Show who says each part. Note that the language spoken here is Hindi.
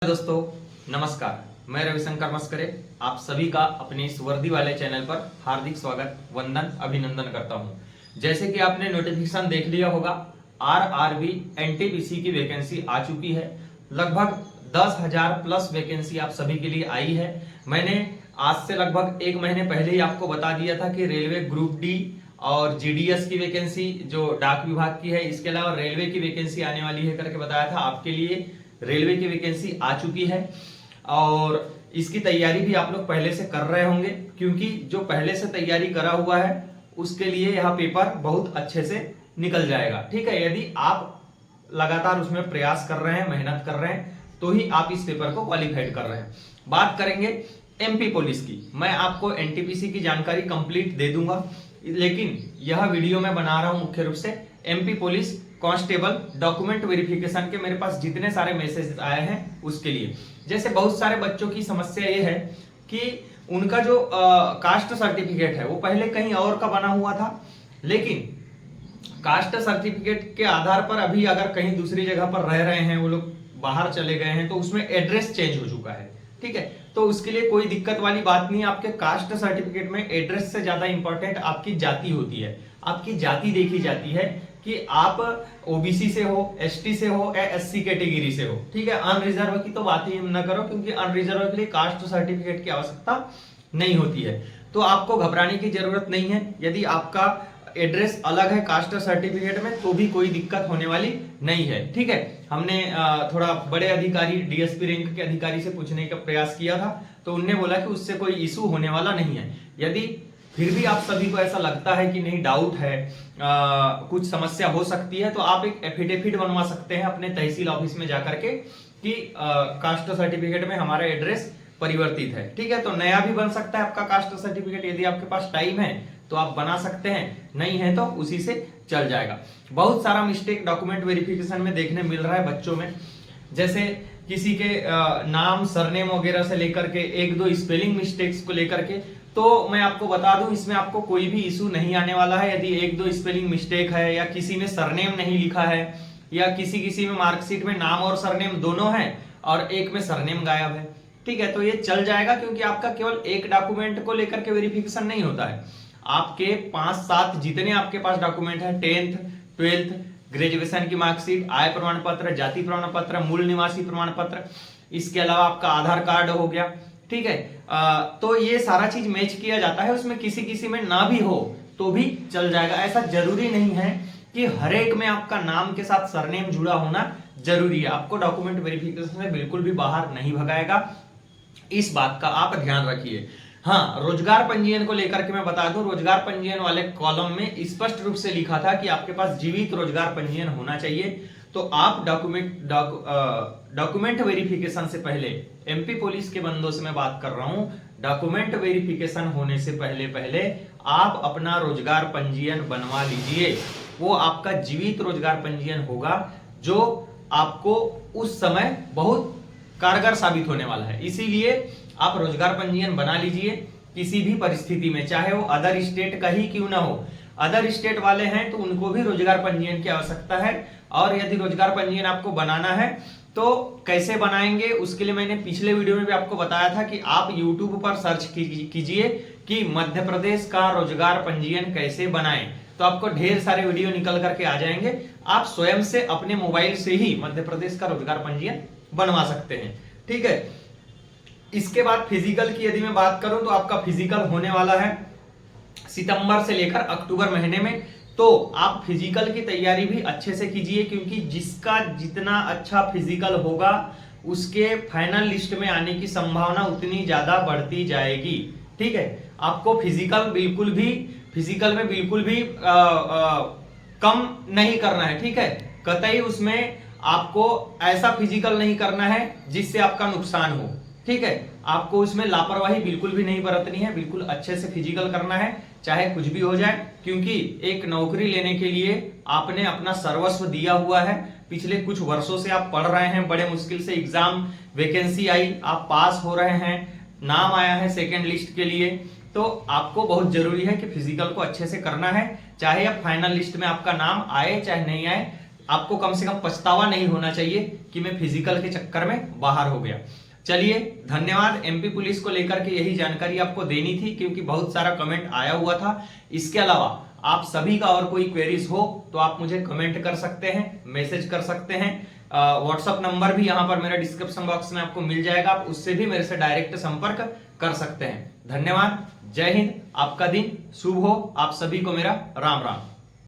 Speaker 1: दोस्तों नमस्कार, मैं रविशंकर मस्करे आप सभी का अपने इस वर्दी वाले चैनल पर हार्दिक स्वागत, वंदन, अभिनंदन करता हूं। जैसे कि आपने नोटिफिकेशन देख लिया होगा, आरआरबी एनटीपीसी की वैकेंसी आ चुकी है। लगभग 10,000 प्लस वैकेंसी आप सभी के लिए आई है। मैंने आज से लगभग एक महीने पहले ही आपको बता दिया था कि रेलवे ग्रुप डी और जीडीएस की वैकेंसी जो डाक विभाग की है, इसके अलावा रेलवे की वैकेंसी आने वाली है करके बताया था। आपके लिए रेलवे की वैकेंसी आ चुकी है और इसकी तैयारी भी आप लोग पहले से कर रहे होंगे, क्योंकि जो पहले से तैयारी करा हुआ है उसके लिए यह पेपर बहुत अच्छे से निकल जाएगा। ठीक है, यदि आप लगातार उसमें प्रयास कर रहे हैं, मेहनत कर रहे हैं, तो ही आप इस पेपर को क्वालिफाइड कर रहे हैं। बात करेंगे एमपी पुलिस की। मैं आपको एनटीपीसी की जानकारी कंप्लीट दे दूंगा, लेकिन यह वीडियो मैं बना रहा हूं मुख्य रूप से MP police constable document verification के मेरे पास जितने सारे मैसेज आए हैं उसके लिए। जैसे बहुत सारे बच्चों की समस्या ये है कि उनका जो कास्ट सर्टिफिकेट है वो पहले कहीं और का बना हुआ था, लेकिन कास्ट सर्टिफिकेट के आधार पर अभी अगर कहीं दूसरी जगह पर रह रहे हैं, वो लोग बाहर चले गए हैं, तो उसमें एड्रेस चेंज हो चुका है। ठीक है, तो उसके लिए कोई दिक्कत वाली बात नहीं है। आपके कास्ट सर्टिफिकेट में एड्रेस से ज्यादा इंपॉर्टेंट आपकी जाति होती है। आपकी जाति देखी जाती है कि आप ओबीसी से हो, एसटी से हो या एससी कैटेगरी से हो। ठीक है, अनरिजर्व की तो बात ही न करो, क्योंकि अनरिजर्व के लिए कास्ट सर्टिफिकेट की आवश्यकता नहीं होती है। तो आपको घबराने की जरूरत नहीं है। यदि आपका एड्रेस अलग है कास्ट सर्टिफिकेट में, तो भी कोई दिक्कत होने वाली नहीं है। ठीक है, हमने थोड़ा बड़े अधिकारी, डीएसपी रैंक के अधिकारी से पूछने का प्रयास किया था, तो उन्होंने बोला कि उससे कोई इशू होने वाला नहीं है। यदि फिर भी आप सभी को ऐसा लगता है कि नहीं, डाउट है, कुछ समस्या हो सकती है, तो आप एक एफिडेविट बनवा सकते हैं अपने तहसील ऑफिस में जाकर के कि कास्ट सर्टिफिकेट में हमारा एड्रेस परिवर्तित है। ठीक है, तो नया भी बन सकता है आपका कास्ट सर्टिफिकेट। यदि आपके पास टाइम है तो आप बना सकते हैं, नहीं है तो उसी से चल जाएगा। बहुत सारा मिस्टेक डॉक्यूमेंट वेरिफिकेशन में देखने मिल रहा है बच्चों में। जैसे किसी के नाम, सरनेम वगैरह से लेकर के एक दो स्पेलिंग मिस्टेक्स को लेकर के, तो मैं आपको बता दूं इसमें आपको कोई भी इशू नहीं आने वाला है। यदि एक दो स्पेलिंग मिस्टेक है या किसी में सरनेम नहीं लिखा है या किसी में मार्कशीट में नाम और सरनेम दोनों है और एक में सरनेम गायब है, ठीक है, तो ये चल जाएगा, क्योंकि आपका केवल एक डॉक्यूमेंट को लेकर के वेरिफिकेशन नहीं होता है। आपके 5-7 जितने आपके पास डॉक्यूमेंट है, 10th, 12th, ग्रेजुएशन की मार्कशीट, आय प्रमाण पत्र, जाति प्रमाण पत्र, मूल निवासी प्रमाण पत्र, इसके अलावा आपका आधार कार्ड हो गया। ठीक है, तो ये सारा चीज मैच किया जाता है। उसमें किसी में ना भी हो तो भी चल जाएगा। ऐसा जरूरी नहीं है कि हर एक में आपका नाम के साथ सरनेम जुड़ा होना जरूरी है। आपको डॉक्यूमेंट वेरिफिकेशन से बिल्कुल भी बाहर नहीं भगाएगा, इस बात का आप ध्यान रखिए। हाँ, रोजगार पंजीयन को लेकर के मैं बता दूं, रोजगार पंजीयन वाले कॉलम में स्पष्ट रूप से लिखा था कि आपके पास जीवित रोजगार पंजीयन होना चाहिए। तो आप डॉक्यूमेंट वेरिफिकेशन से पहले, एमपी पुलिस के बंदों से मैं बात कर रहा हूं, डॉक्यूमेंट वेरिफिकेशन होने से पहले आप अपना रोजगार पंजीयन बनवा लीजिए। वो आपका जीवित रोजगार पंजीयन होगा, जो आपको उस समय बहुत कारगर साबित होने वाला है। इसीलिए आप रोजगार पंजीयन बना लीजिए किसी भी परिस्थिति में, चाहे वो अदर स्टेट का ही क्यों ना हो। अदर स्टेट वाले हैं तो उनको भी रोजगार पंजीयन की आवश्यकता है। और यदि रोजगार पंजीयन आपको बनाना है तो कैसे बनाएंगे, उसके लिए मैंने पिछले वीडियो में भी आपको बताया था कि आप YouTube पर सर्च कीजिए कि मध्य प्रदेश का रोजगार पंजीयन कैसे बनाएं, तो आपको ढेर सारे वीडियो निकल करके आ जाएंगे। आप स्वयं से अपने मोबाइल से ही मध्य प्रदेश का रोजगार पंजीयन बनवा सकते हैं। ठीक है, इसके बाद फिजिकल की यदि मैं बात करूं तो आपका फिजिकल होने वाला है सितंबर से लेकर अक्टूबर महीने में। तो आप फिजिकल की तैयारी भी अच्छे से कीजिए, क्योंकि जिसका जितना अच्छा फिजिकल होगा उसके फाइनल लिस्ट में आने की संभावना उतनी ज्यादा बढ़ती जाएगी। ठीक है, आपको फिजिकल में बिल्कुल भी कम नहीं करना है। ठीक है, कतई उसमें आपको ऐसा फिजिकल नहीं करना है जिससे आपका नुकसान हो। ठीक है, आपको उसमें लापरवाही बिल्कुल भी नहीं बरतनी है, बिल्कुल अच्छे से फिजिकल करना है, चाहे कुछ भी हो जाए, क्योंकि एक नौकरी लेने के लिए आपने अपना सर्वस्व दिया हुआ है। पिछले कुछ वर्षों से आप पढ़ रहे हैं, बड़े मुश्किल से एग्जाम वैकेंसी आई, आप पास हो रहे हैं, नाम आया है सेकेंड लिस्ट के लिए, तो आपको बहुत जरूरी है कि फिजिकल को अच्छे से करना है। चाहे अब फाइनल लिस्ट में आपका नाम आए चाहे नहीं आए, आपको कम से कम पछतावा नहीं होना चाहिए कि मैं फिजिकल के चक्कर में बाहर हो गया। चलिए धन्यवाद। एमपी पुलिस को लेकर के यही जानकारी आपको देनी थी क्योंकि बहुत सारा कमेंट आया हुआ था। इसके अलावा आप सभी का और कोई क्वेरीज हो तो आप मुझे कमेंट कर सकते हैं, मैसेज कर सकते हैं। व्हाट्सएप नंबर भी यहाँ पर मेरा डिस्क्रिप्शन बॉक्स में आपको मिल जाएगा, आप उससे भी मेरे से डायरेक्ट संपर्क कर सकते हैं। धन्यवाद। जय हिंद। आपका दिन शुभ हो। आप सभी को मेरा राम राम।